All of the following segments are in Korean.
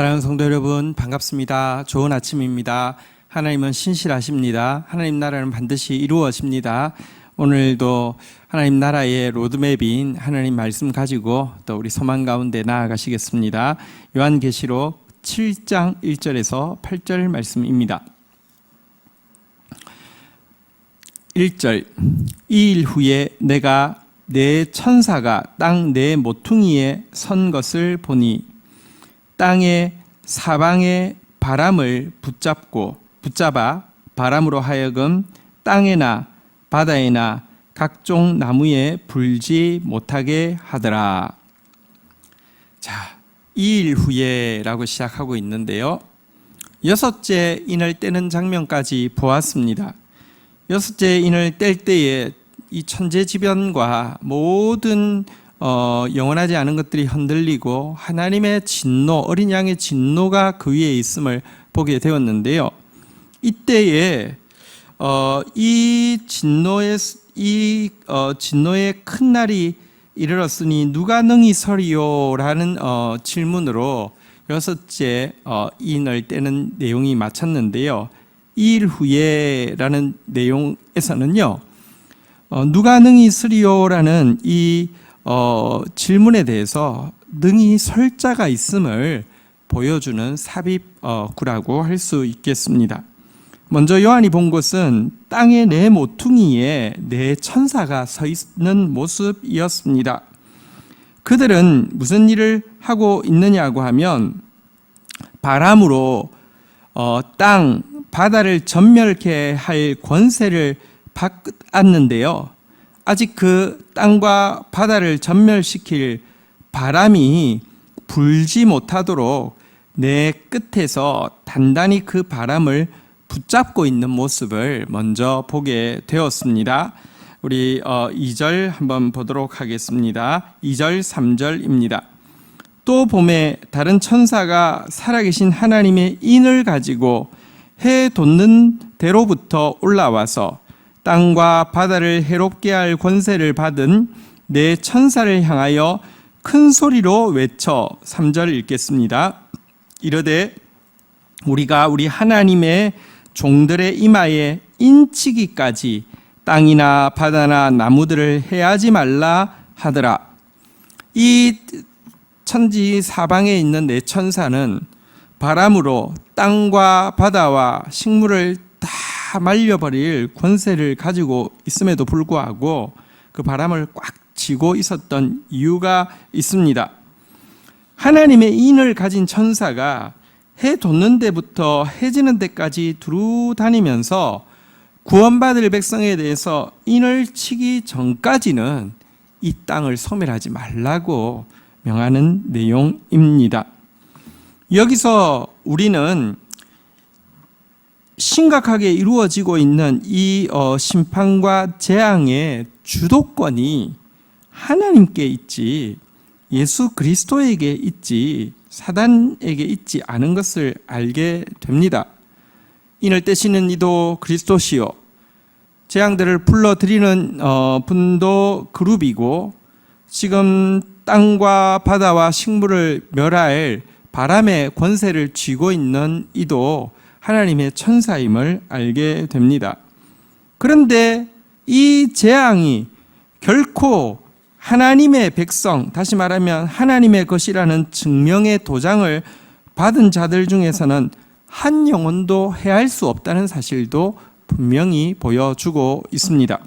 사랑하는 성도 여러분, 반갑습니다. 좋은 아침입니다. 하나님은 신실하십니다. 하나님 나라는 반드시 이루어집니다. 오늘도 하나님 나라의 로드맵인 하나님 말씀 가지고 또 우리 소망 가운데 나아가시겠습니다. 요한계시록 7장 1절에서 8절 말씀입니다. 1절, 이 일 후에 내가 내 천사가 땅 내 모퉁이에 선 것을 보니 땅의 사방의 바람을 붙잡아 바람으로 하여금 땅에나 바다에나 각종 나무에 불지 못하게 하더라. 자, 이 일 후에라고 시작하고 있는데요. 여섯째 인을 떼는 장면까지 보았습니다. 여섯째 인을 뗄 때에 이 천재지변과 모든 영원하지 않은 것들이 흔들리고 하나님의 진노, 어린 양의 진노가 그 위에 있음을 보게 되었는데요. 이때에 이 진노의 큰 날이 이르렀으니 누가 능히 서리요라는 질문으로 여섯째 인을 떼는 내용이 마쳤는데요. 이 일 후에라는 내용에서는요, 누가 능히 서리요라는 이 질문에 대해서 능히 설 자가 있음을 보여주는 삽입구라고 할 수 있겠습니다. 먼저 요한이 본 것은 땅의 네 모퉁이에 네 천사가 서 있는 모습이었습니다. 그들은 무슨 일을 하고 있느냐고 하면 바람으로 땅, 바다를 전멸케 할 권세를 받았는데요. 아직 그 땅과 바다를 전멸시킬 바람이 불지 못하도록 내 끝에서 단단히 그 바람을 붙잡고 있는 모습을 먼저 보게 되었습니다. 우리 2절 한번 보도록 하겠습니다. 2절, 3절입니다. 또 봄에 다른 천사가 살아계신 하나님의 인을 가지고 해 돋는 대로부터 올라와서 땅과 바다를 해롭게 할 권세를 받은 네 천사를 향하여 큰 소리로 외쳐 3절 읽겠습니다. 이르되 우리가 우리 하나님의 종들의 이마에 인치기까지 땅이나 바다나 나무들을 해하지 말라 하더라. 이 천지 사방에 있는 네 천사는 바람으로 땅과 바다와 식물을 다 말려버릴 권세를 가지고 있음에도 불구하고 그 바람을 꽉 쥐고 있었던 이유가 있습니다. 하나님의 인을 가진 천사가 해 돋는 데부터 해 지는 데까지 두루 다니면서 구원받을 백성에 대해서 인을 치기 전까지는 이 땅을 소멸하지 말라고 명하는 내용입니다. 여기서 우리는 심각하게 이루어지고 있는 이 심판과 재앙의 주도권이 하나님께 있지 예수 그리스도에게 있지 사단에게 있지 않은 것을 알게 됩니다. 인을 떼시는 이도 그리스도시요, 재앙들을 불러들이는 분도 그룹이고, 지금 땅과 바다와 식물을 멸할 바람의 권세를 쥐고 있는 이도 하나님의 천사임을 알게 됩니다. 그런데 이 재앙이 결코 하나님의 백성, 다시 말하면 하나님의 것이라는 증명의 도장을 받은 자들 중에서는 한 영혼도 해할 수 없다는 사실도 분명히 보여주고 있습니다.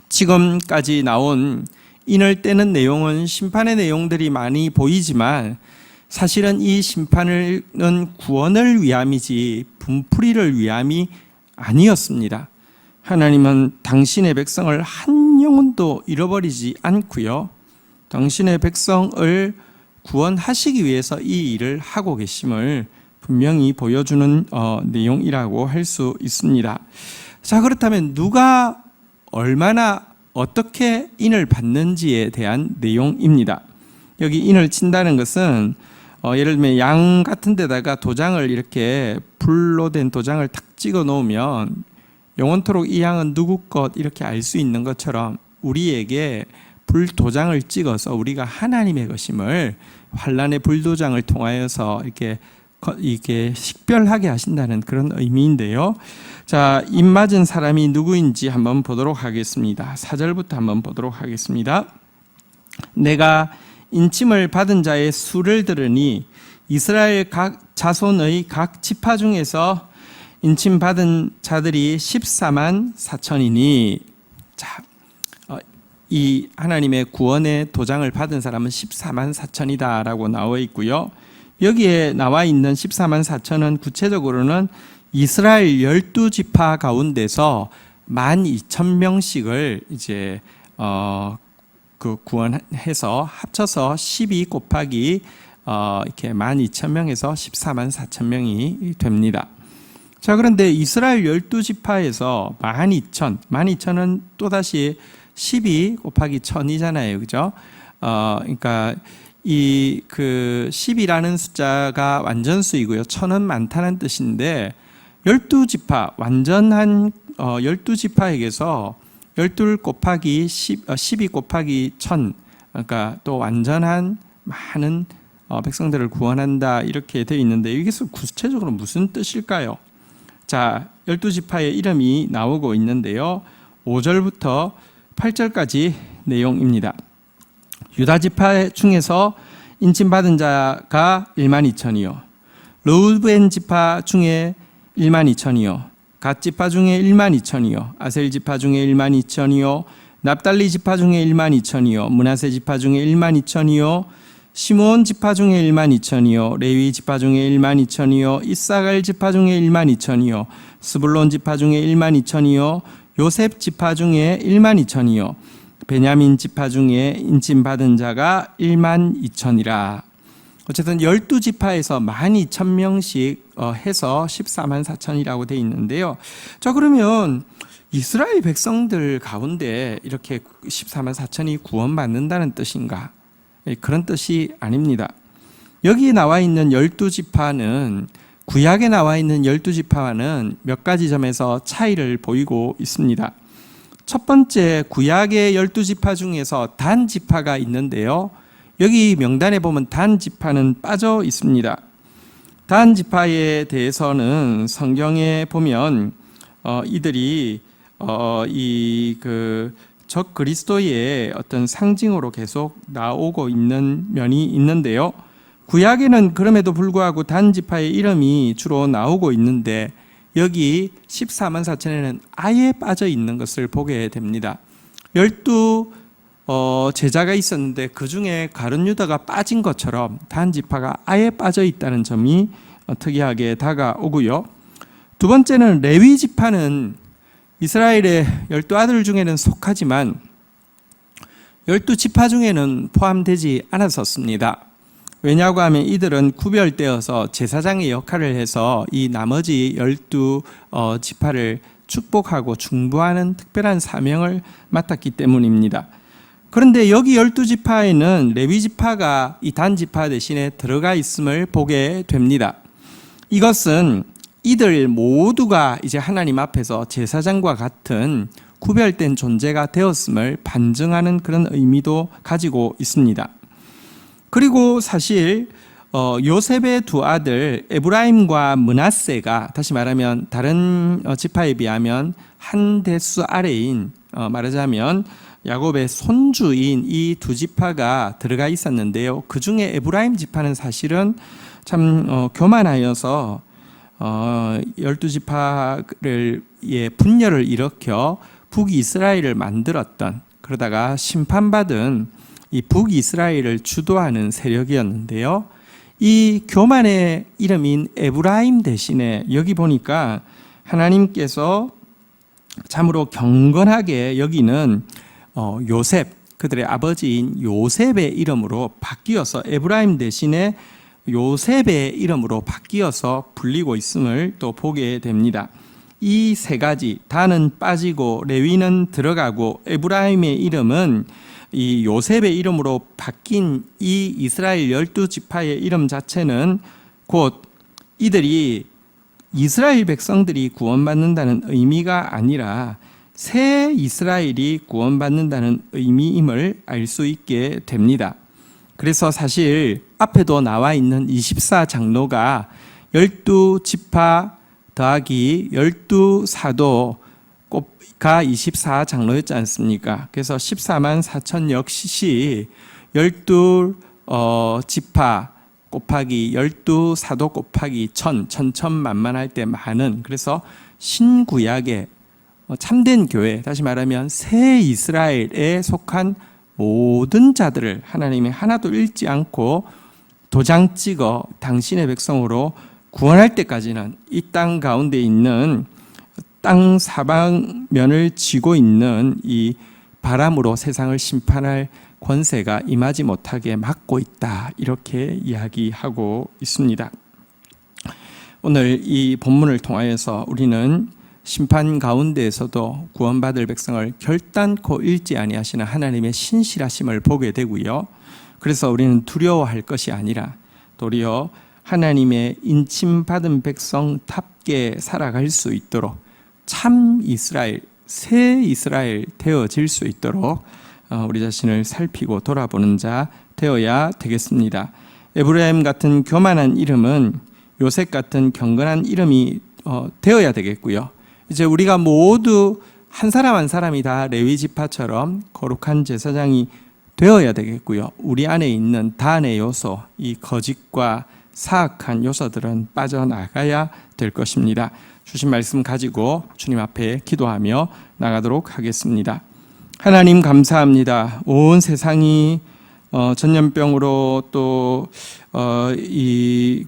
지금까지 나온 인을 떼는 내용은 심판의 내용들이 많이 보이지만 사실은 이 심판은 구원을 위함이지 분풀이를 위함이 아니었습니다. 하나님은 당신의 백성을 한 영혼도 잃어버리지 않고요, 당신의 백성을 구원하시기 위해서 이 일을 하고 계심을 분명히 보여주는 내용이라고 할 수 있습니다. 자, 그렇다면 누가 얼마나 어떻게 인을 받는지에 대한 내용입니다. 여기 인을 친다는 것은 예를 들면 양 같은 데다가 도장을 이렇게 불로 된 도장을 탁 찍어 놓으면 영원토록 이 양은 누구 것 이렇게 알 수 있는 것처럼 우리에게 불도장을 찍어서 우리가 하나님의 것임을 환란의 불도장을 통하여서 이게 식별하게 하신다는 그런 의미인데요. 자, 입맞은 사람이 누구인지 한번 보도록 하겠습니다. 4절부터 한번 보도록 하겠습니다. 내가 인침을 받은 자의 수를 들으니 이스라엘 각 자손의 각 지파 중에서 인침 받은 자들이 14만 4천이니, 자, 이 하나님의 구원의 도장을 받은 사람은 14만 4천이다라고 나와 있고요. 여기에 나와 있는 14만 4천은 구체적으로는 이스라엘 12지파 가운데서 12,000명씩을 이제 그 구원해서 합쳐서 12 곱하기 이렇게 12,000명에서 14만 4천 명이 됩니다. 자, 그런데 이스라엘 12지파에서 12,000은 또다시 12 곱하기 1000이잖아요. 그죠? 그러니까 이 10이라는 숫자가 완전수이고요. 1000은 많다는 뜻인데 12지파, 완전한 12지파에게서 12 곱하기 12 곱하기 1000, 그러니까 또 완전한 많은 백성들을 구원한다 이렇게 되어 있는데 여기서 구체적으로 무슨 뜻일까요? 자, 12지파의 이름이 나오고 있는데요. 5절부터 8절까지 내용입니다. 유다지파 중에서 인침받은 자가 12,000이요. 르우벤 지파 중에 12,000이요. 갓 지파 중에 12,000이요. 아셀 지파 중에 12,000이요. 납달리 지파 중에 12,000이요. 므낫세 지파 중에 12,000이요. 시므온 지파 중에 12,000이요. 레위 지파 중에 12,000이요. 이사갈 지파 중에 12,000이요. 스불론 지파 중에 12,000이요. 요셉 지파 중에 12,000이요. 베냐민 지파 중에 인침받은 자가 12,000이라. 어쨌든 12지파에서 12,000명씩 해서 14만 4천이라고 되어 있는데요. 자, 그러면 이스라엘 백성들 가운데 이렇게 14만 4천이 구원받는다는 뜻인가? 그런 뜻이 아닙니다. 여기 나와 있는 12지파는 구약에 나와 있는 12지파와는 몇 가지 점에서 차이를 보이고 있습니다. 첫 번째, 구약의 12지파 중에서 단 지파가 있는데요. 여기 명단에 보면 단 지파는 빠져 있습니다. 단 지파에 대해서는 성경에 보면 이들이 적 그리스도의 어떤 상징으로 계속 나오고 있는 면이 있는데요. 구약에는 그럼에도 불구하고 단 지파의 이름이 주로 나오고 있는데 여기 14만 4천에는 아예 빠져 있는 것을 보게 됩니다. 12 제자가 있었는데 그 중에 가룟 유다가 빠진 것처럼 단 지파가 아예 빠져 있다는 점이 특이하게 다가오고요. 두 번째는 레위 지파는 이스라엘의 12아들 중에는 속하지만 12지파 중에는 포함되지 않았었습니다. 왜냐고 하면 이들은 구별되어서 제사장의 역할을 해서 이 나머지 12지파를 축복하고 중보하는 특별한 사명을 맡았기 때문입니다. 그런데 여기 12지파에는 레위지파가 이 단지파 대신에 들어가 있음을 보게 됩니다. 이것은 이들 모두가 이제 하나님 앞에서 제사장과 같은 구별된 존재가 되었음을 반증하는 그런 의미도 가지고 있습니다. 그리고 사실 요셉의 두 아들 에브라임과 므낫세가 다시 말하면 다른 지파에 비하면 한 대수 아래인 말하자면 야곱의 손주인 이 두 지파가 들어가 있었는데요. 그 중에 에브라임 지파는 사실은 참 교만하여서 12지파를 분열을 일으켜 북이스라엘을 만들었던, 그러다가 심판받은 이 북이스라엘을 주도하는 세력이었는데요. 이 교만의 이름인 에브라임 대신에 여기 보니까 하나님께서 참으로 경건하게 여기는 요셉, 그들의 아버지인 요셉의 이름으로 바뀌어서 에브라임 대신에 요셉의 이름으로 바뀌어서 불리고 있음을 또 보게 됩니다. 이 세 가지, 단은 빠지고 레위는 들어가고 에브라임의 이름은 이 요셉의 이름으로 바뀐 이 이스라엘 12지파의 이름 자체는 곧 이들이 이스라엘 백성들이 구원받는다는 의미가 아니라 새 이스라엘이 구원받는다는 의미임을 알 수 있게 됩니다. 그래서 사실 앞에도 나와 있는 24장로가 12지파 더하기 12사도가 24장로였지 않습니까? 그래서 14만 4천 역시 12지파 곱하기 12사도 곱하기 천천만만할 때 많은, 그래서 신구약의 참된 교회, 다시 말하면 새 이스라엘에 속한 모든 자들을 하나님이 하나도 잃지 않고 도장 찍어 당신의 백성으로 구원할 때까지는 이 땅 가운데 있는 땅 사방면을 쥐고 있는 이 바람으로 세상을 심판할 권세가 임하지 못하게 막고 있다, 이렇게 이야기하고 있습니다. 오늘 이 본문을 통하여서 우리는 심판 가운데에서도 구원받을 백성을 결단코 잃지 아니하시는 하나님의 신실하심을 보게 되고요. 그래서 우리는 두려워할 것이 아니라 도리어 하나님의 인침받은 백성답게 살아갈 수 있도록 참 이스라엘, 새 이스라엘 되어질 수 있도록 우리 자신을 살피고 돌아보는 자 되어야 되겠습니다. 에브라임 같은 교만한 이름은 요셉 같은 경건한 이름이 되어야 되겠고요. 이제 우리가 모두 한 사람 한 사람이 다 레위 지파처럼 거룩한 제사장이 되어야 되겠고요. 우리 안에 있는 단의 요소, 이 거짓과 사악한 요소들은 빠져나가야 될 것입니다. 주신 말씀 가지고 주님 앞에 기도하며 나가도록 하겠습니다. 하나님 감사합니다. 온 세상이 전염병으로 또 이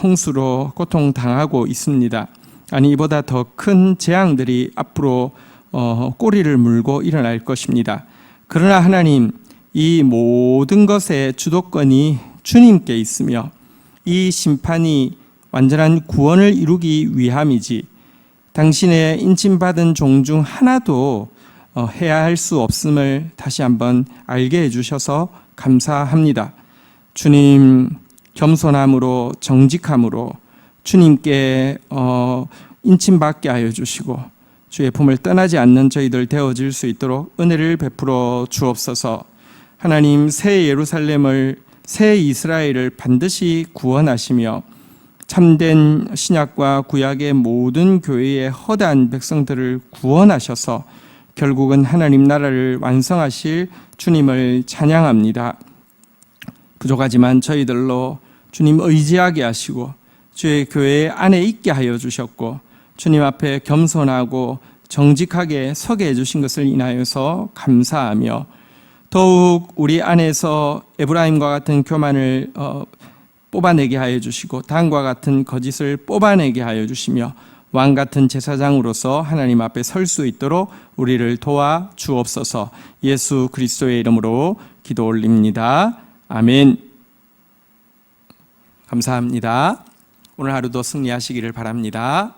홍수로 고통당하고 있습니다. 아니, 이보다 더 큰 재앙들이 앞으로 꼬리를 물고 일어날 것입니다. 그러나 하나님, 이 모든 것의 주도권이 주님께 있으며 이 심판이 완전한 구원을 이루기 위함이지 당신의 인침받은 종 중 하나도 해야 할 수 없음을 다시 한번 알게 해주셔서 감사합니다. 주님, 겸손함으로 정직함으로 주님께 인침받게 하여 주시고 주의 품을 떠나지 않는 저희들 되어질 수 있도록 은혜를 베풀어 주옵소서. 하나님, 새 예루살렘을, 새 이스라엘을 반드시 구원하시며 참된 신약과 구약의 모든 교회의 허다한 백성들을 구원하셔서 결국은 하나님 나라를 완성하실 주님을 찬양합니다. 부족하지만 저희들로 주님 의지하게 하시고 주의 교회 안에 있게 하여 주셨고 주님 앞에 겸손하고 정직하게 서게 해주신 것을 인하여서 감사하며 더욱 우리 안에서 에브라임과 같은 교만을 뽑아내게 하여 주시고 단과 같은 거짓을 뽑아내게 하여 주시며 왕 같은 제사장으로서 하나님 앞에 설 수 있도록 우리를 도와 주옵소서. 예수 그리스도의 이름으로 기도 올립니다. 아멘. 감사합니다. 오늘 하루도 승리하시기를 바랍니다.